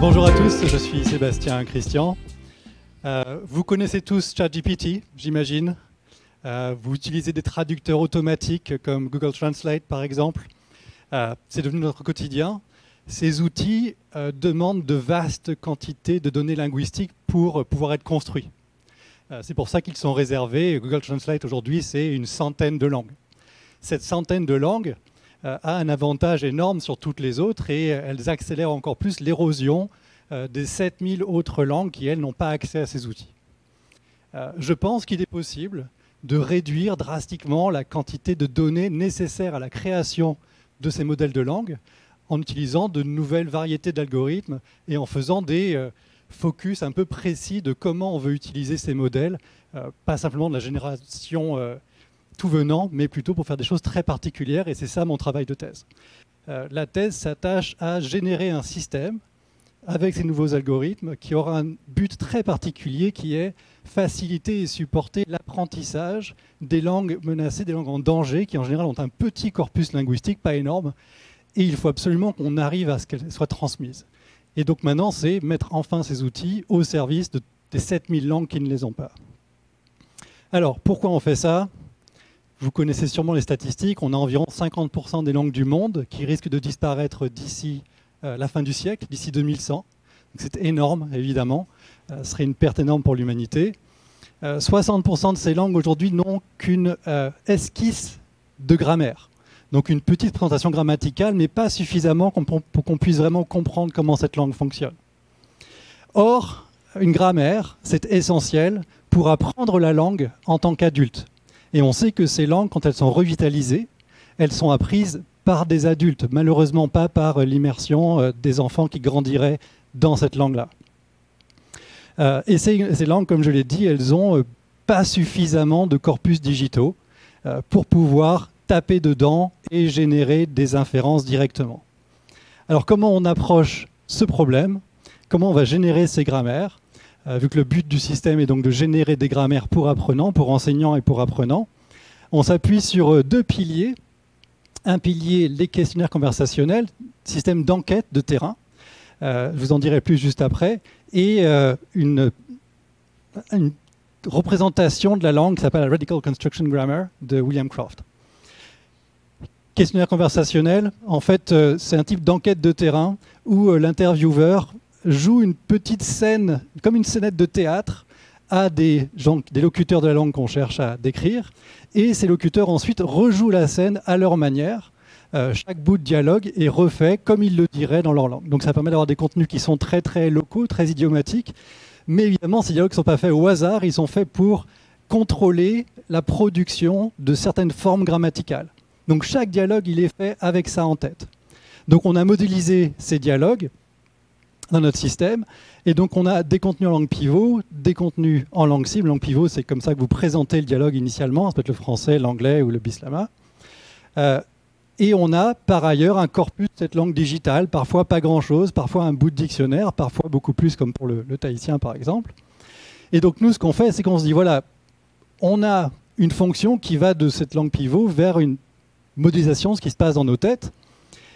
Bonjour à tous, je suis Sébastien Christian. Vous connaissez tous ChatGPT, j'imagine. Vous utilisez des traducteurs automatiques comme Google Translate par exemple. C'est devenu notre quotidien. Ces outils demandent de vastes quantités de données linguistiques pour pouvoir être construits. C'est pour ça qu'ils sont réservés. Google Translate aujourd'hui, c'est une centaine de langues. Cette centaine de langues a un avantage énorme sur toutes les autres et elles accélèrent encore plus l'érosion des 7000 autres langues qui, elles, n'ont pas accès à ces outils. Je pense qu'il est possible de réduire drastiquement la quantité de données nécessaires à la création de ces modèles de langue en utilisant de nouvelles variétés d'algorithmes et en faisant des focus un peu précis de comment on veut utiliser ces modèles, pas simplement de la génération tout venant, mais plutôt pour faire des choses très particulières, et c'est ça mon travail de thèse. La thèse s'attache à générer un système avec ces nouveaux algorithmes qui aura un but très particulier qui est faciliter et supporter l'apprentissage des langues menacées, des langues en danger, qui en général ont un petit corpus linguistique, pas énorme, et il faut absolument qu'on arrive à ce qu'elles soient transmises. Et donc maintenant, c'est mettre enfin ces outils au service des 7000 langues qui ne les ont pas. Alors, pourquoi on fait ça ? Vous connaissez sûrement les statistiques, on a environ 50% des langues du monde qui risquent de disparaître d'ici la fin du siècle, d'ici 2100. C'est énorme, évidemment. Ce serait une perte énorme pour l'humanité. 60% de ces langues aujourd'hui n'ont qu'une esquisse de grammaire. Donc une petite présentation grammaticale, mais pas suffisamment pour qu'on puisse vraiment comprendre comment cette langue fonctionne. Or, une grammaire, c'est essentiel pour apprendre la langue en tant qu'adulte. Et on sait que ces langues, quand elles sont revitalisées, elles sont apprises par des adultes, malheureusement pas par l'immersion des enfants qui grandiraient dans cette langue-là. Et ces langues, comme je l'ai dit, elles n'ont pas suffisamment de corpus digitaux pour pouvoir taper dedans et générer des inférences directement. Alors comment on approche ce problème? Comment on va générer ces grammaires? Vu que le but du système est donc de générer des grammaires pour apprenants, pour enseignants et pour apprenants, on s'appuie sur deux piliers. Un pilier, les questionnaires conversationnels, système d'enquête de terrain, je vous en dirai plus juste après, et une représentation de la langue qui s'appelle la Radical Construction Grammar de William Croft. Questionnaire conversationnel, en fait, c'est un type d'enquête de terrain où l'intervieweur joue une petite scène, comme une scénette de théâtre, à des locuteurs de la langue qu'on cherche à décrire, et ces locuteurs ensuite rejouent la scène à leur manière. Chaque bout de dialogue est refait comme ils le diraient dans leur langue. Donc ça permet d'avoir des contenus qui sont très très locaux, très idiomatiques, mais évidemment ces dialogues ne sont pas faits au hasard, ils sont faits pour contrôler la production de certaines formes grammaticales. Donc chaque dialogue, il est fait avec ça en tête. Donc on a modélisé ces dialogues dans notre système, et donc on a des contenus en langue pivot, des contenus en langue cible. Langue pivot, c'est comme ça que vous présentez le dialogue initialement, ça peut être le français, l'anglais ou le bislama. Et on a par ailleurs un corpus de cette langue digitale, parfois pas grand-chose, parfois un bout de dictionnaire, parfois beaucoup plus comme pour le tahitien par exemple. Et donc nous, ce qu'on fait, c'est qu'on se dit, voilà, on a une fonction qui va de cette langue pivot vers une modélisation, ce qui se passe dans nos têtes,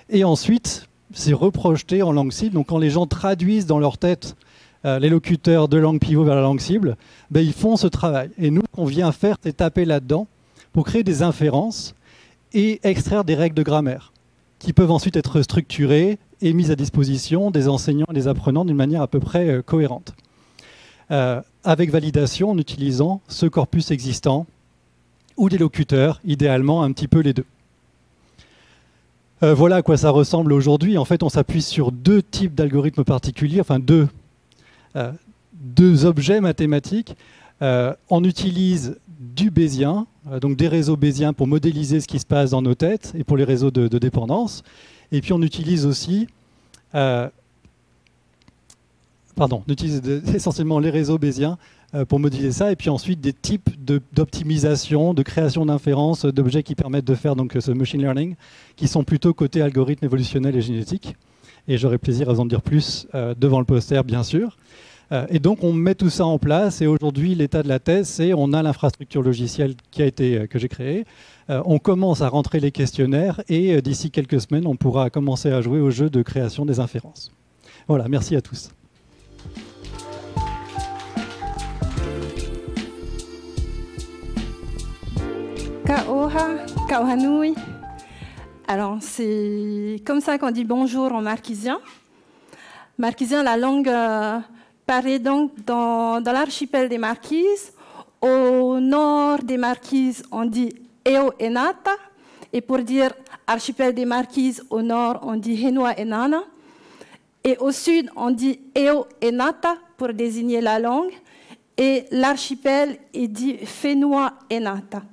et ensuite c'est reprojeté en langue cible. Donc quand les gens traduisent dans leur tête les locuteurs de langue pivot vers la langue cible, ben, ils font ce travail. Et nous, ce qu'on vient faire, c'est taper là-dedans pour créer des inférences et extraire des règles de grammaire qui peuvent ensuite être structurées et mises à disposition des enseignants et des apprenants d'une manière à peu près cohérente. Avec validation en utilisant ce corpus existant ou des locuteurs, idéalement un petit peu les deux. Voilà à quoi ça ressemble aujourd'hui. En fait, on s'appuie sur deux types d'algorithmes particuliers, enfin deux objets mathématiques. On utilise du Bayésien, donc des réseaux bayésiens pour modéliser ce qui se passe dans nos têtes et pour les réseaux de dépendance. Et puis on utilise aussi, on utilise essentiellement les réseaux bayésiens pour modéliser ça, et puis ensuite des types d'optimisation, de création d'inférences, d'objets qui permettent de faire donc ce machine learning, qui sont plutôt côté algorithme évolutionnel et génétique. Et j'aurai plaisir à vous en dire plus devant le poster, bien sûr. Et donc on met tout ça en place, et aujourd'hui l'état de la thèse, c'est on a l'infrastructure logicielle que j'ai créée, on commence à rentrer les questionnaires, et d'ici quelques semaines on pourra commencer à jouer au jeu de création des inférences. Voilà, merci à tous. Kaoha, Kaohanui. Alors, c'est comme ça qu'on dit bonjour en marquisien. Marquisien, la langue parlée donc dans l'archipel des Marquises. Au nord des Marquises, on dit Eo Enata. Et pour dire archipel des Marquises, au nord, on dit Henua Enana. Et au sud, on dit Eo Enata pour désigner la langue. Et l'archipel est dit Fenua Enata.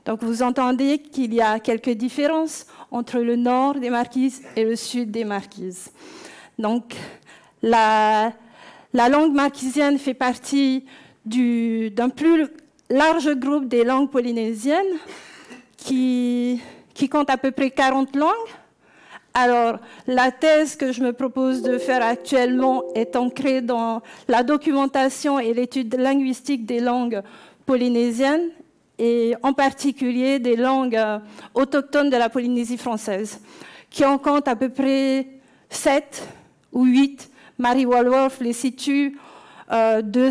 Donc vous entendez qu'il y a quelques différences entre le nord des Marquises et le sud des Marquises. Donc la langue marquisienne fait partie d'un plus large groupe des langues polynésiennes qui compte à peu près 40 langues. Alors, la thèse que je me propose de faire actuellement est ancrée dans la documentation et l'étude linguistique des langues polynésiennes, et en particulier des langues autochtones de la Polynésie française, qui en compte à peu près 7 ou 8. Mary Walworth les situe de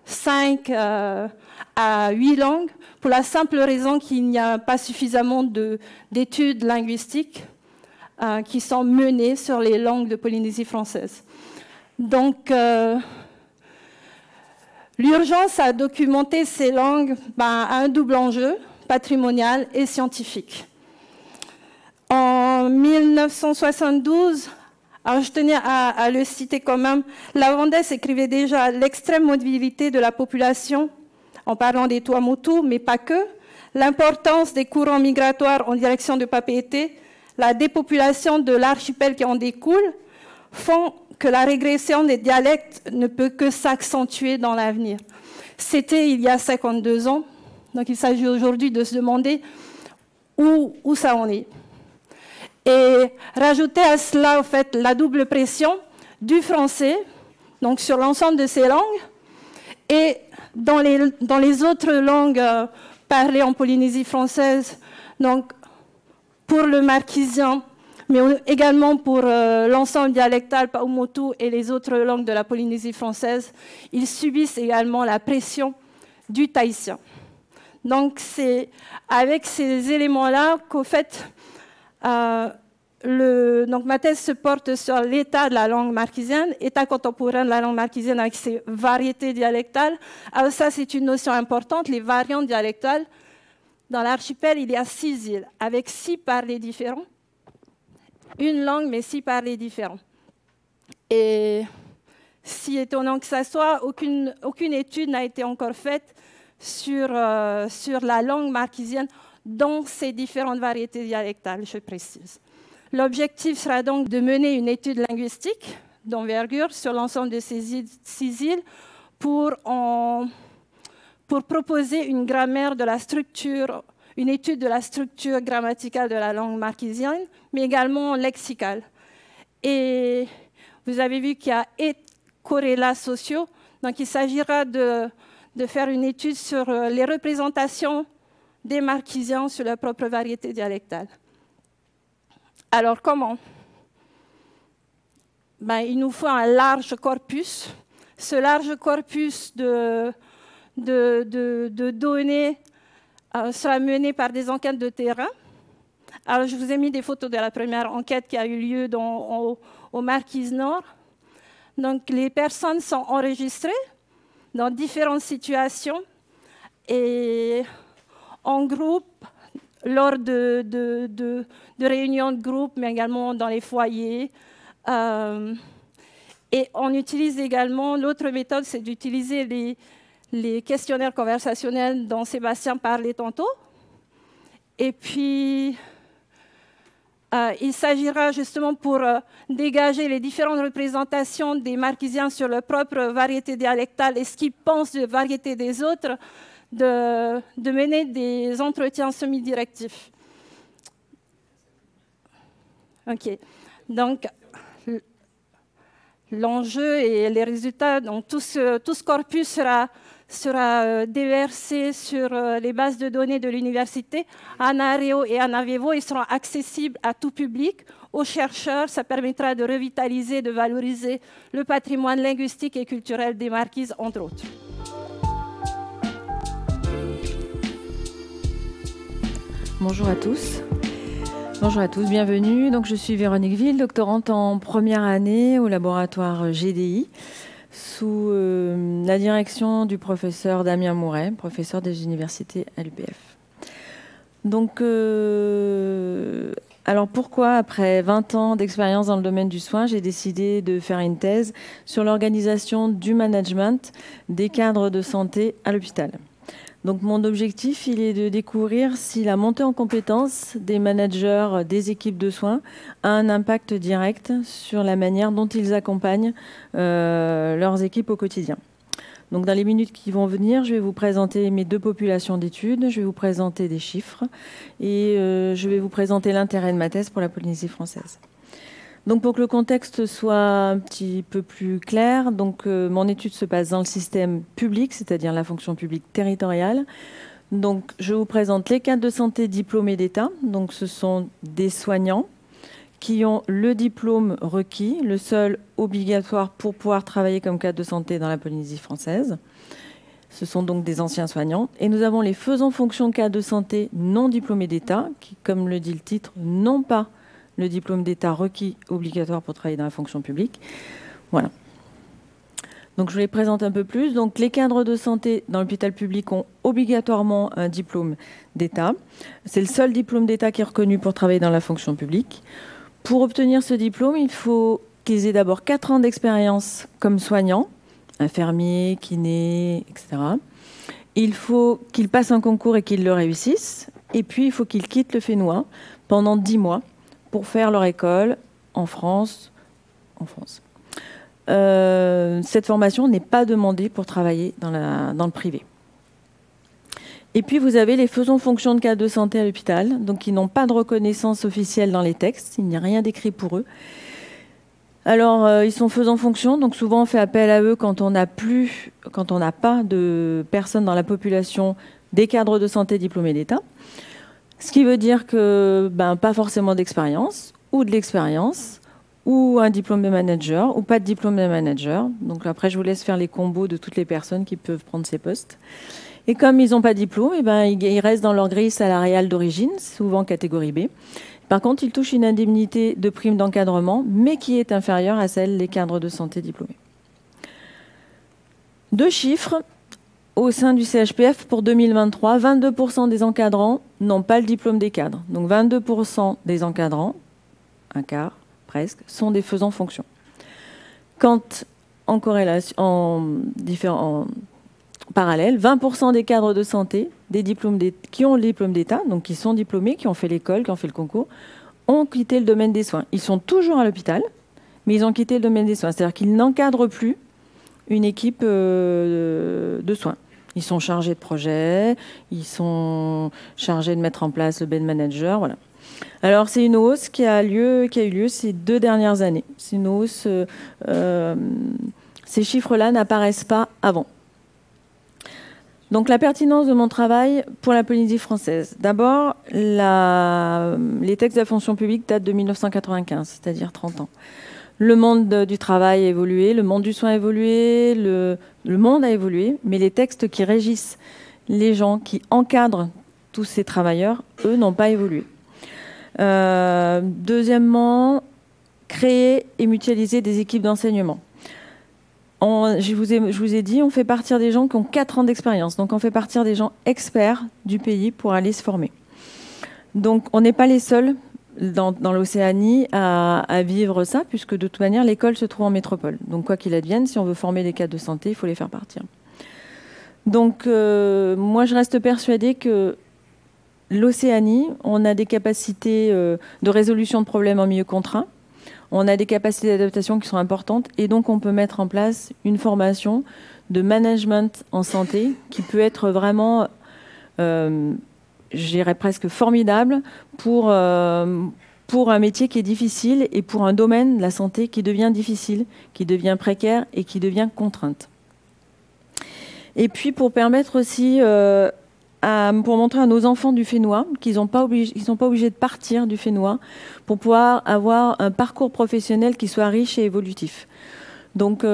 5 à 8 langues, pour la simple raison qu'il n'y a pas suffisamment d'études linguistiques qui sont menées sur les langues de Polynésie française. Donc, l'urgence à documenter ces langues a un double enjeu, patrimonial et scientifique. En 1972, alors je tenais à le citer quand même, Lavandès écrivait déjà l'extrême mobilité de la population, en parlant des Tuamotu, mais pas que, l'importance des courants migratoires en direction de Papeete, la dépopulation de l'archipel qui en découle, font que la régression des dialectes ne peut que s'accentuer dans l'avenir. C'était il y a 52 ans, donc il s'agit aujourd'hui de se demander où ça en est. Et rajouter à cela, en fait, la double pression du français, donc sur l'ensemble de ces langues, et dans les autres langues parlées en Polynésie française, donc pour le marquisien, mais également pour l'ensemble dialectal Paumotu et les autres langues de la Polynésie française, ils subissent également la pression du tahitien. Donc c'est avec ces éléments-là qu'au fait, donc ma thèse se porte sur l'état de la langue marquisienne, état contemporain de la langue marquisienne avec ses variétés dialectales. Alors ça, c'est une notion importante, les variantes dialectales. Dans l'archipel, il y a 6 îles, avec 6 parlers différents. Une langue, mais 6 parlers différents. Et si étonnant que ça soit, aucune étude n'a été encore faite sur la langue marquisienne dans ses différentes variétés dialectales, je précise. L'objectif sera donc de mener une étude linguistique d'envergure sur l'ensemble de ces 6 îles pour proposer une grammaire de la structure, une étude de la structure grammaticale de la langue marquisienne, mais également lexicale. Et vous avez vu qu'il y a et corrélats sociaux, donc il s'agira de faire une étude sur les représentations des marquisiens sur leur propre variété dialectale. Alors comment? Il nous faut un large corpus. Ce large corpus de données sera mené par des enquêtes de terrain. Alors, je vous ai mis des photos de la première enquête qui a eu lieu au Marquises Nord. Donc, les personnes sont enregistrées dans différentes situations et en groupe, lors de réunions de groupe, mais également dans les foyers. Et on utilise également, l'autre méthode, c'est d'utiliser les questionnaires conversationnels dont Sébastien parlait tantôt. Et puis, il s'agira justement pour dégager les différentes représentations des marquisiens sur leur propre variété dialectale et ce qu'ils pensent de variété des autres, de mener des entretiens semi-directifs. OK. Donc, l'enjeu et les résultats, donc tout ce corpus sera déversé sur les bases de données de l'université. Anareo et Anavivo, ils seront accessibles à tout public, aux chercheurs. Ça permettra de revitaliser, de valoriser le patrimoine linguistique et culturel des Marquises, entre autres. Bonjour à tous. Bonjour à tous, bienvenue. Donc, je suis Véronique Ville, doctorante en première année au laboratoire GDI, sous la direction du professeur Damien Mouret, professeur des universités à l'UPF. Donc, alors pourquoi, après 20 ans d'expérience dans le domaine du soin, j'ai décidé de faire une thèse sur l'organisation du management des cadres de santé à l'hôpital. Donc mon objectif, il est de découvrir si la montée en compétences des managers des équipes de soins a un impact direct sur la manière dont ils accompagnent leurs équipes au quotidien. Donc dans les minutes qui vont venir, je vais vous présenter mes deux populations d'études, je vais vous présenter des chiffres et je vais vous présenter l'intérêt de ma thèse pour la Polynésie française. Donc pour que le contexte soit un petit peu plus clair, donc mon étude se passe dans le système public, c'est-à-dire la fonction publique territoriale. Donc je vous présente les cadres de santé diplômés d'État. Donc ce sont des soignants qui ont le diplôme requis, le seul obligatoire pour pouvoir travailler comme cadre de santé dans la Polynésie française. Ce sont donc des anciens soignants. Et nous avons les faisant fonction cadres de santé non diplômés d'État, qui, comme le dit le titre, n'ont pas le diplôme d'État requis obligatoire pour travailler dans la fonction publique. Voilà. Donc je les présente un peu plus. Donc les cadres de santé dans l'hôpital public ont obligatoirement un diplôme d'État. C'est le seul diplôme d'État qui est reconnu pour travailler dans la fonction publique. Pour obtenir ce diplôme, il faut qu'ils aient d'abord 4 ans d'expérience comme soignants, infirmiers, kinés, etc. Il faut qu'ils passent un concours et qu'ils le réussissent. Et puis il faut qu'ils quittent le Fénois pendant 10 mois pour faire leur école en France. Cette formation n'est pas demandée pour travailler dans le privé. Et puis vous avez les faisant fonction de cadres de santé à l'hôpital, donc qui n'ont pas de reconnaissance officielle dans les textes, il n'y a rien d'écrit pour eux. Alors ils sont faisant fonction, donc souvent on fait appel à eux quand on n'a pas de personnes dans la population des cadres de santé diplômés d'État. Ce qui veut dire que pas forcément d'expérience, ou de l'expérience, ou un diplôme de manager, ou pas de diplôme de manager. Donc après, je vous laisse faire les combos de toutes les personnes qui peuvent prendre ces postes. Et comme ils n'ont pas de diplôme, ils restent dans leur grille salariale d'origine, souvent catégorie B. Par contre, ils touchent une indemnité de prime d'encadrement, mais qui est inférieure à celle des cadres de santé diplômés. Deux chiffres. Au sein du CHPF, pour 2023, 22% des encadrants n'ont pas le diplôme des cadres. Donc 22% des encadrants, un quart presque, sont des faisants fonction. Quand en parallèle, 20% des cadres de santé qui ont le diplôme d'État, donc qui sont diplômés, qui ont fait l'école, qui ont fait le concours, ont quitté le domaine des soins. Ils sont toujours à l'hôpital, mais ils ont quitté le domaine des soins. C'est-à-dire qu'ils n'encadrent plus une équipe de soins. Ils sont chargés de projets, ils sont chargés de mettre en place le bed manager, voilà. Alors c'est une hausse qui a eu lieu ces 2 dernières années. C'est une hausse, ces chiffres-là n'apparaissent pas avant. Donc la pertinence de mon travail pour la Polynésie française. D'abord, les textes de la fonction publique datent de 1995, c'est-à-dire 30 ans. Le monde du travail a évolué, le monde du soin a évolué, le monde a évolué, mais les textes qui régissent les gens, qui encadrent tous ces travailleurs, eux, n'ont pas évolué. Deuxièmement, créer et mutualiser des équipes d'enseignement. Je vous ai dit, on fait partir des gens qui ont 4 ans d'expérience, donc on fait partir des gens experts du pays pour aller se former. Donc on n'est pas les seuls dans l'Océanie à vivre ça, puisque de toute manière, l'école se trouve en métropole. Donc, quoi qu'il advienne, si on veut former des cadres de santé, il faut les faire partir. Donc, moi, je reste persuadée que l'Océanie, on a des capacités de résolution de problèmes en milieu contraint, on a des capacités d'adaptation qui sont importantes, et donc on peut mettre en place une formation de management en santé qui peut être vraiment... je dirais presque formidable pour un métier qui est difficile et pour un domaine de la santé qui devient difficile, qui devient précaire et qui devient contrainte. Et puis pour permettre aussi, pour montrer à nos enfants du Fénois qu'ils sont pas obligés de partir du Fénois pour pouvoir avoir un parcours professionnel qui soit riche et évolutif. Donc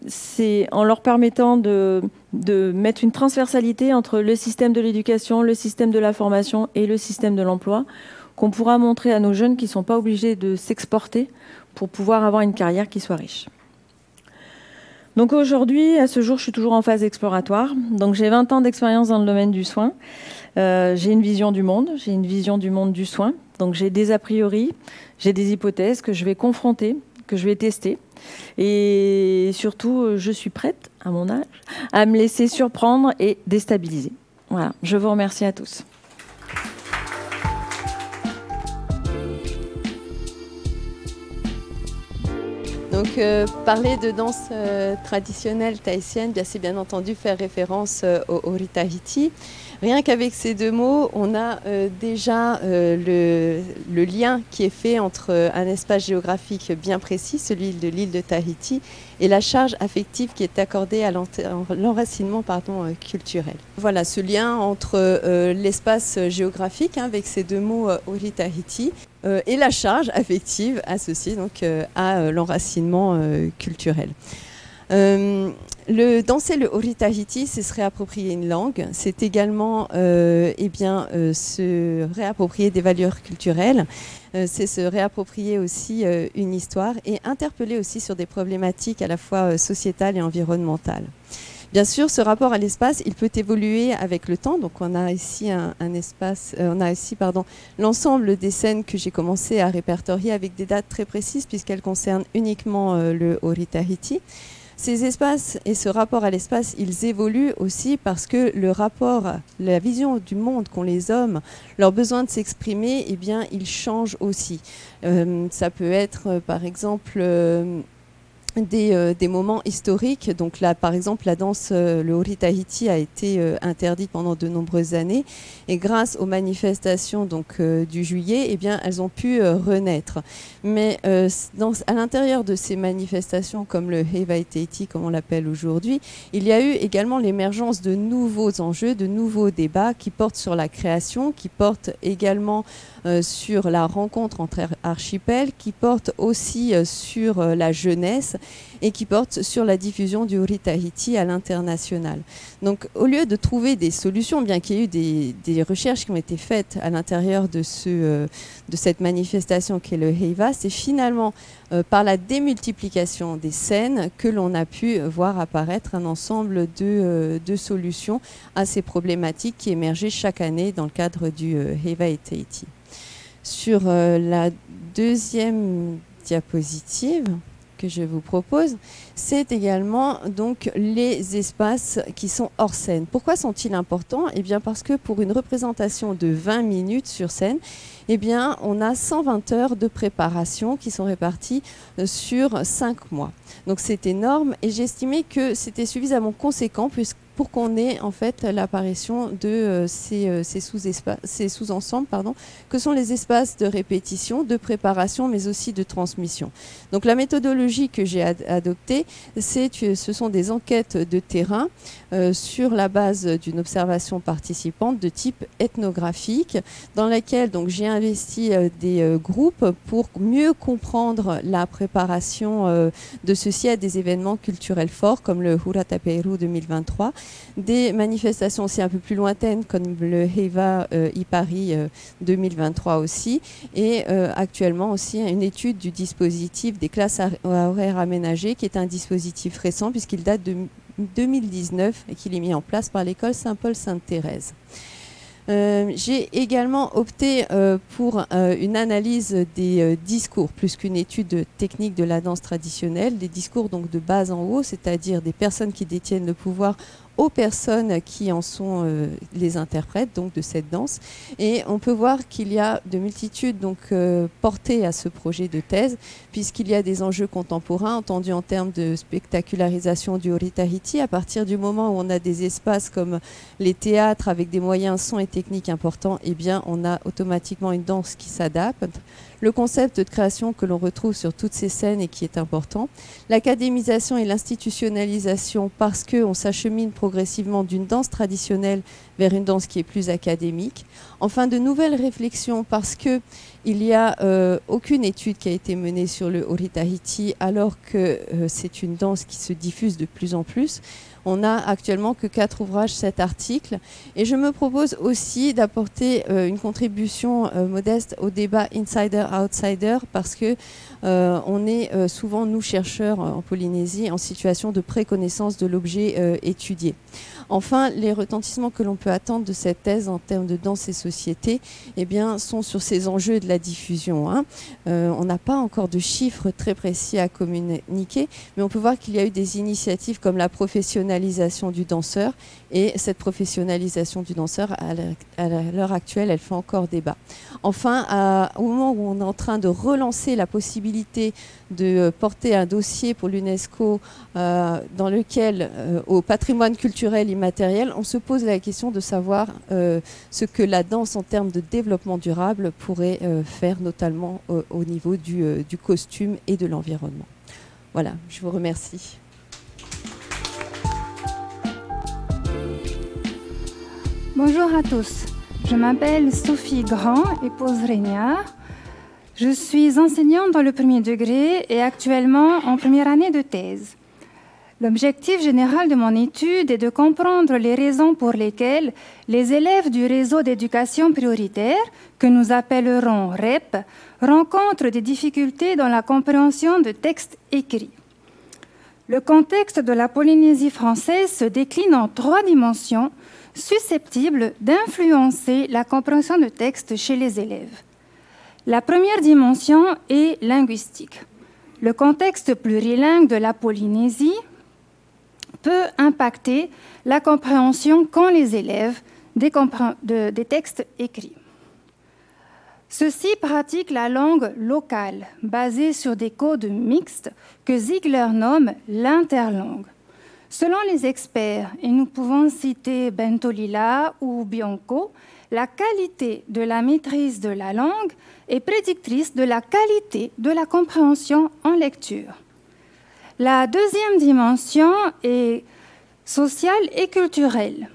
c'est en leur permettant de mettre une transversalité entre le système de l'éducation, le système de la formation et le système de l'emploi qu'on pourra montrer à nos jeunes qu'ils ne sont pas obligés de s'exporter pour pouvoir avoir une carrière qui soit riche. Donc aujourd'hui, à ce jour, je suis toujours en phase exploratoire. Donc j'ai 20 ans d'expérience dans le domaine du soin. J'ai une vision du monde, j'ai une vision du monde du soin. Donc j'ai des a priori, j'ai des hypothèses que je vais confronter, que je vais tester. Et surtout, je suis prête, à mon âge, à me laisser surprendre et déstabiliser. Voilà, je vous remercie à tous. Donc, parler de danse traditionnelle tahitienne, c'est bien entendu faire référence au Ori-Tahiti. Rien qu'avec ces deux mots, on a déjà le lien qui est fait entre un espace géographique bien précis, celui de l'île de Tahiti, et la charge affective qui est accordée à l'enracinement culturel. Voilà, ce lien entre l'espace géographique, avec ces deux mots Ori-Tahiti, et la charge affective associée donc, à l'enracinement culturel. Danser le Ori-Tahiti, c'est se réapproprier une langue, c'est également se réapproprier des valeurs culturelles, c'est se réapproprier aussi une histoire et interpeller aussi sur des problématiques à la fois sociétales et environnementales. Bien sûr, ce rapport à l'espace, il peut évoluer avec le temps. Donc, on a ici l'ensemble des scènes que j'ai commencé à répertorier avec des dates très précises puisqu'elles concernent uniquement le Ori-Tahiti. Ces espaces et ce rapport à l'espace, ils évoluent aussi parce que le rapport, la vision du monde qu'ont les hommes, leur besoin de s'exprimer, eh bien, ils changent aussi. Ça peut être, par exemple, des moments historiques. Donc là, par exemple, la danse, le Ori-Tahiti a été interdite pendant de nombreuses années. Et grâce aux manifestations du juillet, eh bien, elles ont pu renaître. Mais à l'intérieur de ces manifestations, comme le Hewa Tahiti, comme on l'appelle aujourd'hui, il y a eu également l'émergence de nouveaux enjeux, de nouveaux débats qui portent sur la création, qui portent également sur la rencontre entre archipels, qui portent aussi sur la jeunesse et qui portent sur la diffusion du Ori-Tahiti à l'international. Donc au lieu de trouver des solutions, bien qu'il y ait eu des recherches qui ont été faites à l'intérieur de cette manifestation qu'est le Hewa, c'est finalement par la démultiplication des scènes que l'on a pu voir apparaître un ensemble de solutions à ces problématiques qui émergeaient chaque année dans le cadre du Hewa Tahiti. Sur la deuxième diapositive que je vous propose, c'est également donc les espaces qui sont hors scène. Pourquoi sont-ils importants? Eh bien parce que pour une représentation de 20 minutes sur scène, eh bien on a 120 heures de préparation qui sont réparties sur 5 mois. Donc c'est énorme et j'estimais que c'était suffisamment conséquent pour qu'on ait en fait l'apparition de ces sous-ensembles que sont les espaces de répétition, de préparation, mais aussi de transmission. Donc la méthodologie que j'ai adoptée, ce sont des enquêtes de terrain sur la base d'une observation participante de type ethnographique, dans laquelle j'ai investi des groupes pour mieux comprendre la préparation de ceci à des événements culturels forts comme le Hura Taperu 2023, des manifestations aussi un peu plus lointaines comme le Hewa Ipari 2023 aussi, et actuellement aussi une étude du dispositif des classes à horaires aménagées qui est un dispositif récent puisqu'il date de 2019 et qu'il est mis en place par l'école Saint-Paul-Sainte-Thérèse. J'ai également opté pour une analyse des discours, plus qu'une étude technique de la danse traditionnelle, des discours donc de bas en haut, c'est-à-dire des personnes qui détiennent le pouvoir aux personnes qui en sont les interprètes donc de cette danse. Et on peut voir qu'il y a de multitudes portées à ce projet de thèse, puisqu'il y a des enjeux contemporains entendus en termes de spectacularisation du Ori-Tahiti à partir du moment où on a des espaces comme les théâtres avec des moyens son et techniques importants, eh bien on a automatiquement une danse qui s'adapte. le concept de création que l'on retrouve sur toutes ces scènes et qui est important, l'académisation et l'institutionnalisation parce qu'on s'achemine progressivement d'une danse traditionnelle vers une danse qui est plus académique, enfin de nouvelles réflexions parce qu'il n'y a aucune étude qui a été menée sur le Horitahiti alors que c'est une danse qui se diffuse de plus en plus. On n'a actuellement que 4 ouvrages, 7 articles. Et je me propose aussi d'apporter une contribution modeste au débat insider-outsider parce que on est souvent, nous chercheurs en Polynésie, en situation de préconnaissance de l'objet étudié. Enfin, les retentissements que l'on peut attendre de cette thèse en termes de danse et société eh bien, sont sur ces enjeux de la diffusion. Hein. On n'a pas encore de chiffres très précis à communiquer, mais on peut voir qu'il y a eu des initiatives comme la professionnalisation du danseur, et cette professionnalisation du danseur, à l'heure actuelle, elle fait encore débat. Enfin, au moment où on est en train de relancer la possibilité de porter un dossier pour l'UNESCO dans lequel, au patrimoine culturel immatériel, on se pose la question de savoir ce que la danse en termes de développement durable pourrait faire, notamment au niveau du costume et de l'environnement. Voilà, je vous remercie. Bonjour à tous, je m'appelle Sophie Grand, épouse Régnard. Je suis enseignante dans le premier degré et actuellement en première année de thèse. L'objectif général de mon étude est de comprendre les raisons pour lesquelles les élèves du réseau d'éducation prioritaire, que nous appellerons REP, rencontrent des difficultés dans la compréhension de textes écrits. Le contexte de la Polynésie française se décline en 3 dimensions susceptibles d'influencer la compréhension de textes chez les élèves. La première dimension est linguistique. Le contexte plurilingue de la Polynésie peut impacter la compréhension qu'ont les élèves des textes écrits. Ceux-ci pratiquent la langue locale, basée sur des codes mixtes que Ziegler nomme l'interlangue. Selon les experts, et nous pouvons citer Bentolila ou Bianco, la qualité de la maîtrise de la langue est prédictrice de la qualité de la compréhension en lecture. La deuxième dimension est sociale et culturelle.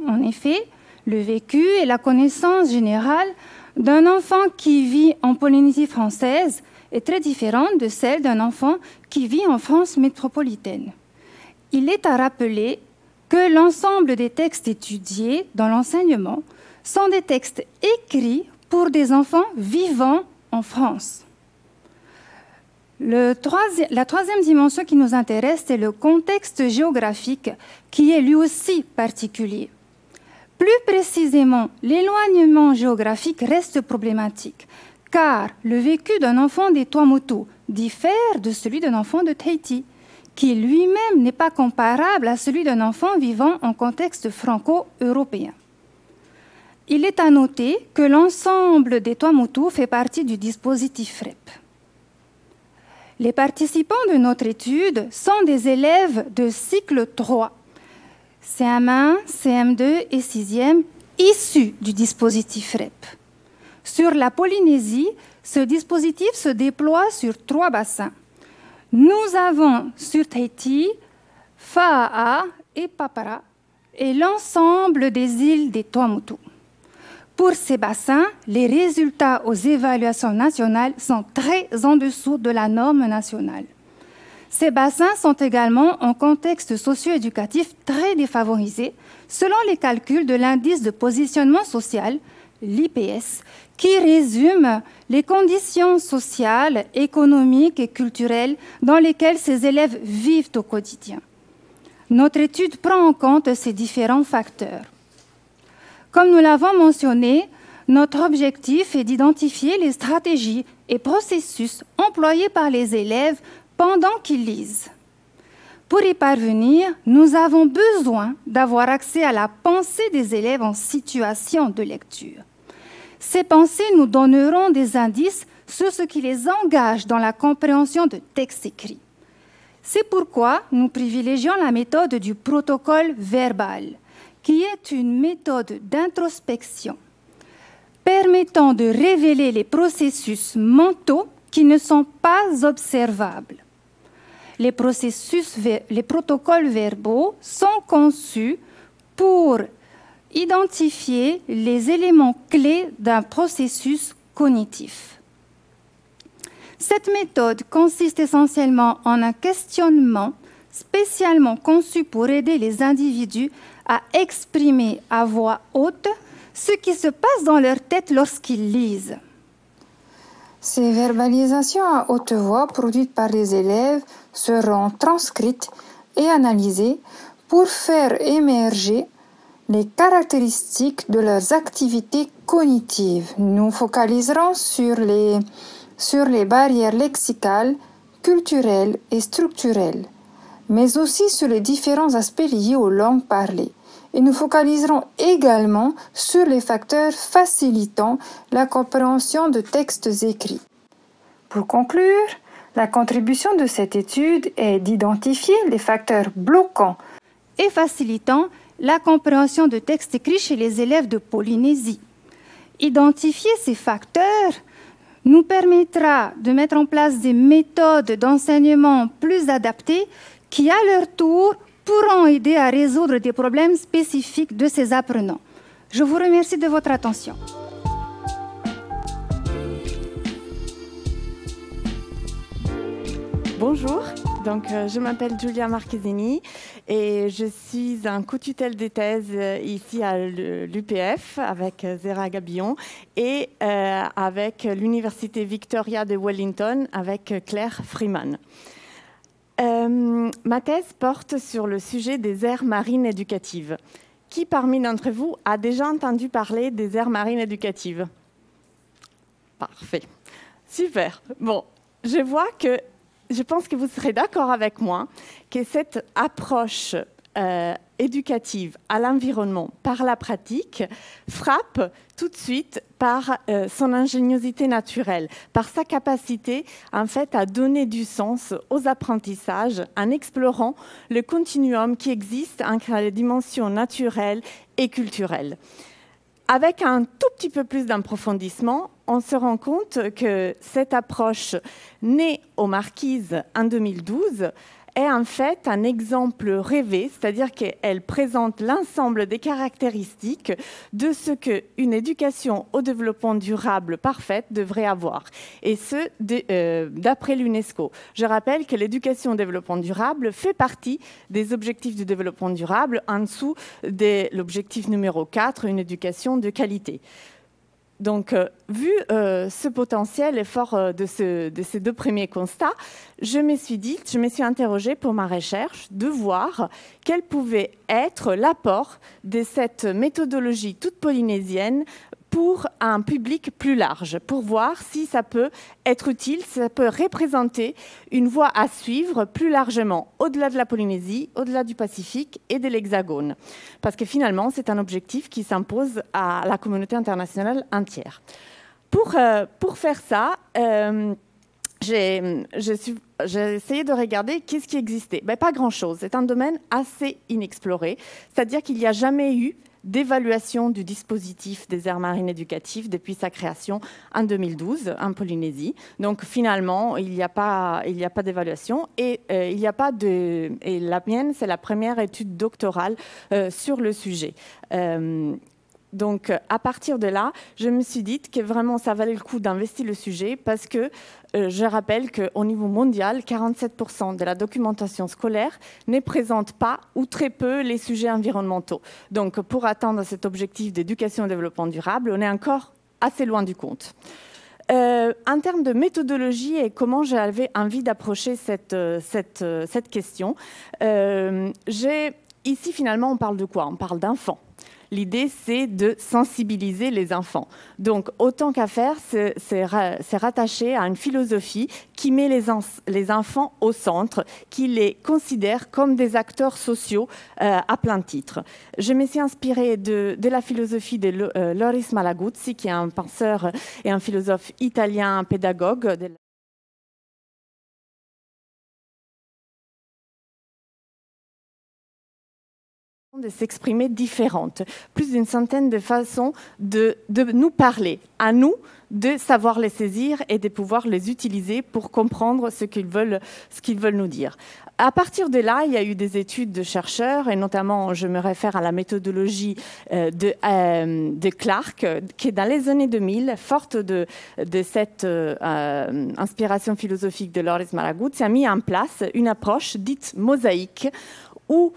En effet, le vécu et la connaissance générale d'un enfant qui vit en Polynésie française est très différente de celle d'un enfant qui vit en France métropolitaine. Il est à rappeler que l'ensemble des textes étudiés dans l'enseignement sont des textes écrits pour des enfants vivant en France. La troisième dimension qui nous intéresse, c'est le contexte géographique qui est lui aussi particulier. Plus précisément, l'éloignement géographique reste problématique car le vécu d'un enfant des Tuamotu diffère de celui d'un enfant de Tahiti, qui lui-même n'est pas comparable à celui d'un enfant vivant en contexte franco-européen. Il est à noter que l'ensemble des Tuamotu fait partie du dispositif REP. Les participants de notre étude sont des élèves de cycle 3, CM1, CM2 et 6e, issus du dispositif REP. Sur la Polynésie, ce dispositif se déploie sur 3 bassins. Nous avons sur Tahiti, Fa'a'a et Papara et l'ensemble des îles des Tuamotu. Pour ces bassins, les résultats aux évaluations nationales sont très en dessous de la norme nationale. Ces bassins sont également en contexte socio-éducatif très défavorisé selon les calculs de l'indice de positionnement social, l'IPS, qui résume les conditions sociales, économiques et culturelles dans lesquelles ces élèves vivent au quotidien. Notre étude prend en compte ces différents facteurs. Comme nous l'avons mentionné, notre objectif est d'identifier les stratégies et processus employés par les élèves pendant qu'ils lisent. Pour y parvenir, nous avons besoin d'avoir accès à la pensée des élèves en situation de lecture. Ces pensées nous donneront des indices sur ce qui les engage dans la compréhension de textes écrits. C'est pourquoi nous privilégions la méthode du protocole verbal, qui est une méthode d'introspection. permettant de révéler les processus mentaux qui ne sont pas observables. Les protocoles verbaux sont conçus pour identifier les éléments clés d'un processus cognitif. Cette méthode consiste essentiellement en un questionnement spécialement conçu pour aider les individus à exprimer à voix haute ce qui se passe dans leur tête lorsqu'ils lisent. Ces verbalisations à haute voix produites par les élèves seront transcrites et analysées pour faire émerger les caractéristiques de leurs activités cognitives. Nous focaliserons sur les barrières lexicales, culturelles et structurelles, mais aussi sur les différents aspects liés aux langues parlées. Et nous focaliserons également sur les facteurs facilitant la compréhension de textes écrits. Pour conclure, la contribution de cette étude est d'identifier les facteurs bloquants et facilitant la compréhension de textes écrits chez les élèves de Polynésie. Identifier ces facteurs nous permettra de mettre en place des méthodes d'enseignement plus adaptées qui, à leur tour, pourront aider à résoudre des problèmes spécifiques de ces apprenants. Je vous remercie de votre attention. Bonjour, je m'appelle Giulia Marchesini et je suis un co-tutelle des thèses ici à l'UPF avec Zéra Gabillon et avec l'Université Victoria de Wellington avec Claire Freeman. Ma thèse porte sur le sujet des aires marines éducatives. Qui parmi d'entre vous a déjà entendu parler des aires marines éducatives? Parfait. Super. Bon, je pense que vous serez d'accord avec moi que cette approche éducative à l'environnement par la pratique frappe tout de suite par son ingéniosité naturelle, par sa capacité en fait à donner du sens aux apprentissages en explorant le continuum qui existe entre les dimensions naturelles et culturelles. Avec un tout petit peu plus d'approfondissement, on se rend compte que cette approche née aux Marquises en 2012 est en fait un exemple rêvé, c'est-à-dire qu'elle présente l'ensemble des caractéristiques de ce qu'une éducation au développement durable parfaite devrait avoir, et ce, d'après l'UNESCO. Je rappelle que l'éducation au développement durable fait partie des objectifs du développement durable en dessous de l'objectif numéro 4, une éducation de qualité. Donc, vu ce potentiel et fort de ces deux premiers constats, je me suis interrogée pour ma recherche de voir quel pouvait être l'apport de cette méthodologie toute polynésienne pour un public plus large, pour voir si ça peut être utile, si ça peut représenter une voie à suivre plus largement, au-delà de la Polynésie, au-delà du Pacifique et de l'Hexagone. Parce que finalement, c'est un objectif qui s'impose à la communauté internationale entière. Pour faire ça, j'ai essayé de regarder qu'est-ce qui existait. Ben, pas grand-chose. C'est un domaine assez inexploré, c'est-à-dire qu'il n'y a jamais eu d'évaluation du dispositif des aires marines éducatives depuis sa création en 2012 en Polynésie. Donc finalement, il n'y a pas d'évaluation et et la mienne, c'est la première étude doctorale sur le sujet. Donc, à partir de là, je me suis dit que vraiment, ça valait le coup d'investir le sujet parce que je rappelle qu'au niveau mondial, 47% de la documentation scolaire ne présente pas ou très peu les sujets environnementaux. Donc, pour atteindre cet objectif d'éducation et développement durable, on est encore assez loin du compte. En termes de méthodologie et comment j'avais envie d'approcher cette question, ici, finalement, on parle de quoi? On parle d'enfants. L'idée, c'est de sensibiliser les enfants. Donc, autant qu'à faire, c'est rattaché à une philosophie qui met les enfants au centre, qui les considère comme des acteurs sociaux à plein titre. Je me suis inspirée de la philosophie de Loris Malaguzzi, qui est un penseur et un philosophe italien, pédagogue. de s'exprimer différentes, plus d'une centaine de façons de nous parler, à nous de savoir les saisir et de pouvoir les utiliser pour comprendre ce qu'ils veulent nous dire. À partir de là, il y a eu des études de chercheurs, et notamment, je me réfère à la méthodologie de Clark, qui, dans les années 2000, forte de cette inspiration philosophique de Loris Maraguzzi, a mis en place une approche dite mosaïque, où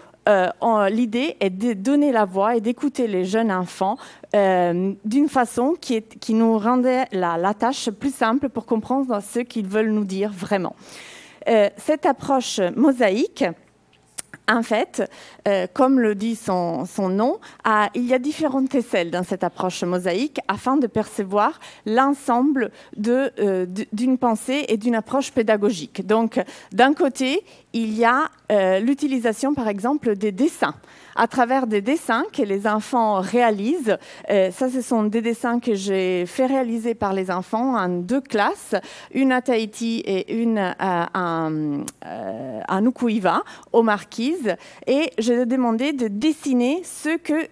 l'idée est de donner la voix et d'écouter les jeunes enfants d'une façon qui nous rendait la tâche plus simple pour comprendre ce qu'ils veulent nous dire vraiment. Cette approche mosaïque, en fait, comme le dit son nom, il y a différentes aisselles dans cette approche mosaïque afin de percevoir l'ensemble d'une pensée et d'une approche pédagogique. Donc, d'un côté, il y a l'utilisation, par exemple, des dessins. À travers des dessins que les enfants réalisent. Ça, ce sont des dessins que j'ai fait réaliser par les enfants en 2 classes, une à Tahiti et une à Nuku'iva, aux Marquises. Et je leur ai demandé de dessiner ce que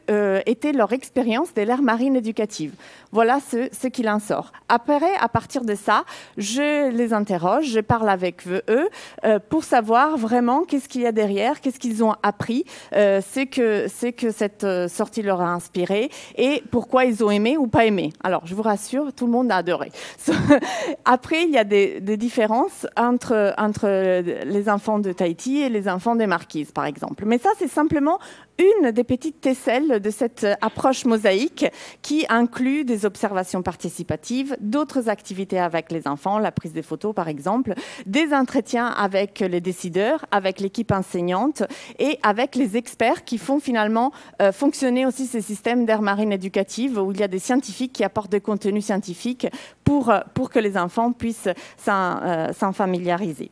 était leur expérience de l'ère marine éducative. Voilà ce qu'il en sort. Après, à partir de ça, je les interroge, je parle avec eux pour savoir vraiment qu'est-ce qu'il y a derrière, qu'est-ce qu'ils ont appris, c'est que cette sortie leur a inspiré et pourquoi ils ont aimé ou pas aimé. Alors, je vous rassure, tout le monde a adoré. Après, il y a des différences entre les enfants de Tahiti et les enfants des Marquises, par exemple. Mais ça, c'est simplement une des petites aisselles de cette approche mosaïque qui inclut des observations participatives, d'autres activités avec les enfants, la prise des photos par exemple, des entretiens avec les décideurs, avec l'équipe enseignante et avec les experts qui font finalement fonctionner aussi ces systèmes d'aire marine éducative où il y a des scientifiques qui apportent des contenus scientifiques pour que les enfants puissent s'en familiariser.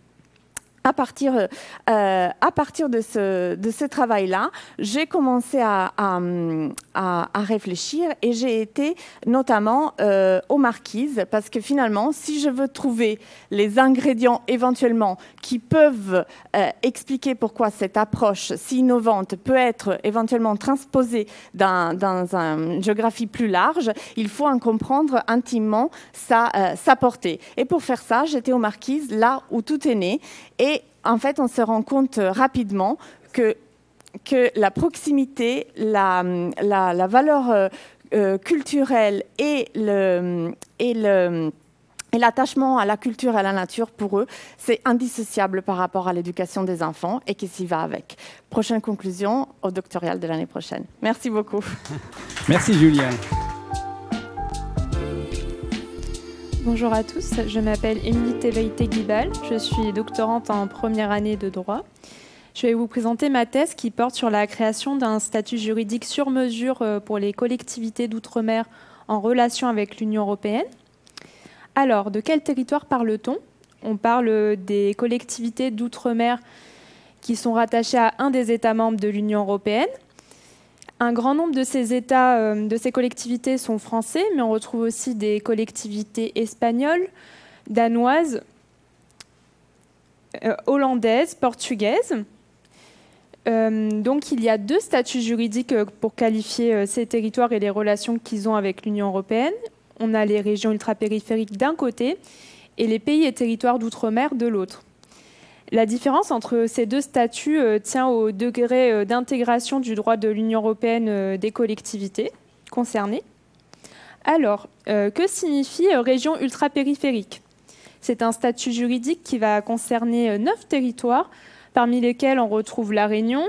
À partir de ce travail-là, j'ai commencé à réfléchir et j'ai été notamment aux Marquises parce que finalement, si je veux trouver les ingrédients éventuellement qui peuvent expliquer pourquoi cette approche si innovante peut être éventuellement transposée dans une géographie plus large, il faut en comprendre intimement sa portée. Et pour faire ça, j'étais aux Marquises, là où tout est né. Et en fait, on se rend compte rapidement que la proximité, la valeur culturelle et l'attachement à la culture et à la nature, pour eux, c'est indissociable par rapport à l'éducation des enfants et qui s'y va avec. Prochaine conclusion au doctoral de l'année prochaine. Merci beaucoup. Merci Julia. Bonjour à tous, je m'appelle Émilie Teveite-Guibal, je suis doctorante en première année de droit. Je vais vous présenter ma thèse qui porte sur la création d'un statut juridique sur mesure pour les collectivités d'outre-mer en relation avec l'Union européenne. Alors, de quel territoire parle-t-on? On parle des collectivités d'outre-mer qui sont rattachées à un des États membres de l'Union européenne. Un grand nombre de ces États, de ces collectivités sont français, mais on retrouve aussi des collectivités espagnoles, danoises, hollandaises, portugaises. Donc il y a 2 statuts juridiques pour qualifier ces territoires et les relations qu'ils ont avec l'Union européenne. On a les régions ultrapériphériques d'un côté et les pays et territoires d'outre-mer de l'autre. La différence entre ces 2 statuts tient au degré d'intégration du droit de l'Union européenne des collectivités concernées. Alors, que signifie région ultrapériphérique? C'est un statut juridique qui va concerner 9 territoires, parmi lesquels on retrouve la Réunion,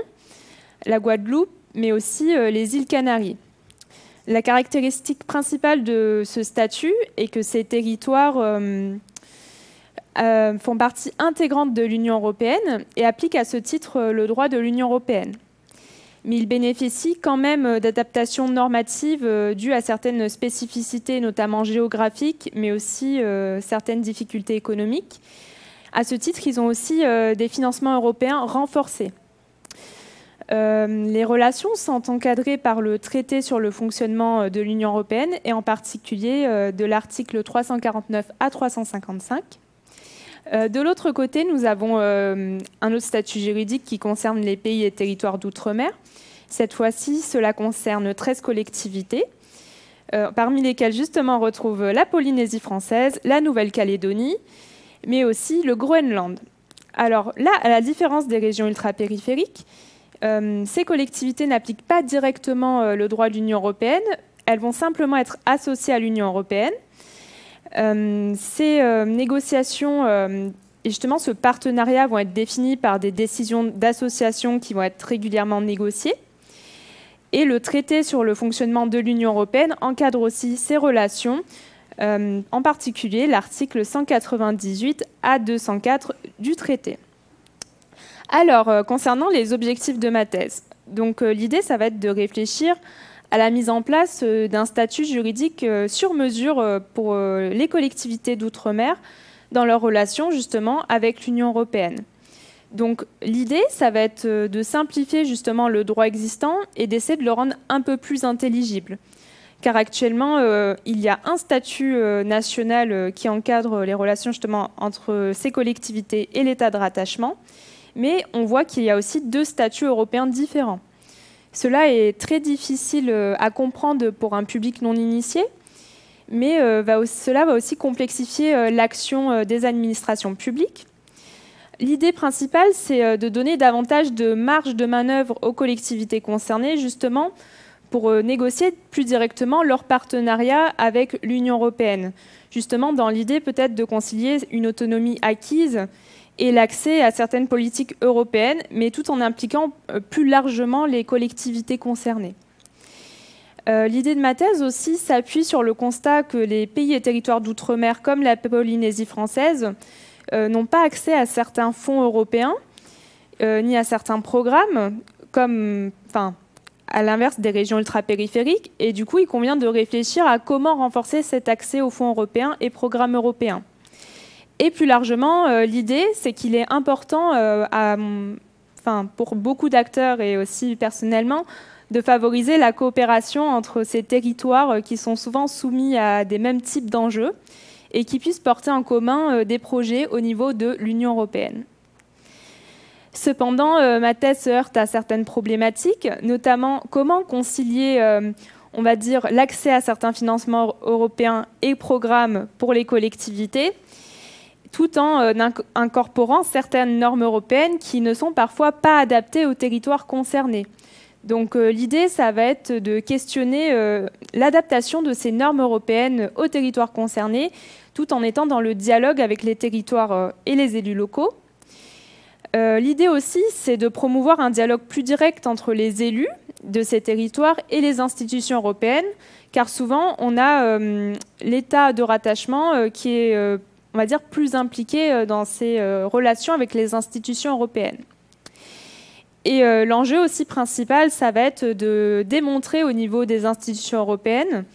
la Guadeloupe, mais aussi les îles Canaries. La caractéristique principale de ce statut est que ces territoires font partie intégrante de l'Union européenne et appliquent à ce titre le droit de l'Union européenne. Mais ils bénéficient quand même d'adaptations normatives dues à certaines spécificités, notamment géographiques, mais aussi certaines difficultés économiques. À ce titre, ils ont aussi des financements européens renforcés. Les relations sont encadrées par le traité sur le fonctionnement de l'Union européenne et en particulier de l'article 349 à 355. De l'autre côté, nous avons un autre statut juridique qui concerne les pays et territoires d'outre-mer, Cette fois-ci, cela concerne 13 collectivités, parmi lesquelles justement on retrouve la Polynésie française, la Nouvelle-Calédonie, mais aussi le Groenland. Alors là, à la différence des régions ultrapériphériques, ces collectivités n'appliquent pas directement le droit de l'Union européenne, elles vont simplement être associées à l'Union européenne. Ces négociations et justement ce partenariat vont être définis par des décisions d'association qui vont être régulièrement négociées. Et le traité sur le fonctionnement de l'Union européenne encadre aussi ces relations, en particulier l'article 198 à 204 du traité. Alors, concernant les objectifs de ma thèse, donc l'idée, ça va être de réfléchir à la mise en place d'un statut juridique sur mesure pour les collectivités d'outre-mer dans leur relation justement avec l'Union européenne. Donc l'idée, ça va être de simplifier justement le droit existant et d'essayer de le rendre un peu plus intelligible. Car actuellement, il y a un statut national qui encadre les relations justement entre ces collectivités et l'État de rattachement, mais on voit qu'il y a aussi 2 statuts européens différents. Cela est très difficile à comprendre pour un public non initié, mais cela va aussi complexifier l'action des administrations publiques. L'idée principale, c'est de donner davantage de marge de manœuvre aux collectivités concernées, justement, pour négocier plus directement leur partenariat avec l'Union européenne. Justement, dans l'idée peut-être de concilier une autonomie acquise et l'accès à certaines politiques européennes, mais tout en impliquant plus largement les collectivités concernées. L'idée de ma thèse aussi s'appuie sur le constat que les pays et territoires d'outre-mer, comme la Polynésie française, n'ont pas accès à certains fonds européens, ni à certains programmes, à l'inverse des régions ultrapériphériques. Et du coup, il convient de réfléchir à comment renforcer cet accès aux fonds européens et programmes européens. Et plus largement, l'idée, c'est qu'il est important, pour beaucoup d'acteurs et aussi personnellement, de favoriser la coopération entre ces territoires qui sont souvent soumis à des mêmes types d'enjeux et qui puissent porter en commun des projets au niveau de l'Union européenne. Cependant, ma thèse se heurte à certaines problématiques, notamment comment concilier, on va dire, l'accès à certains financements européens et programmes pour les collectivités, tout en incorporant certaines normes européennes qui ne sont parfois pas adaptées aux territoires concernés. Donc l'idée, ça va être de questionner l'adaptation de ces normes européennes aux territoires concernés, tout en étant dans le dialogue avec les territoires et les élus locaux. L'idée aussi, c'est de promouvoir un dialogue plus direct entre les élus de ces territoires et les institutions européennes, car souvent, on a l'État de rattachement qui est, on va dire, plus impliqué dans ces relations avec les institutions européennes. Et l'enjeu aussi principal, ça va être de démontrer au niveau des institutions européennes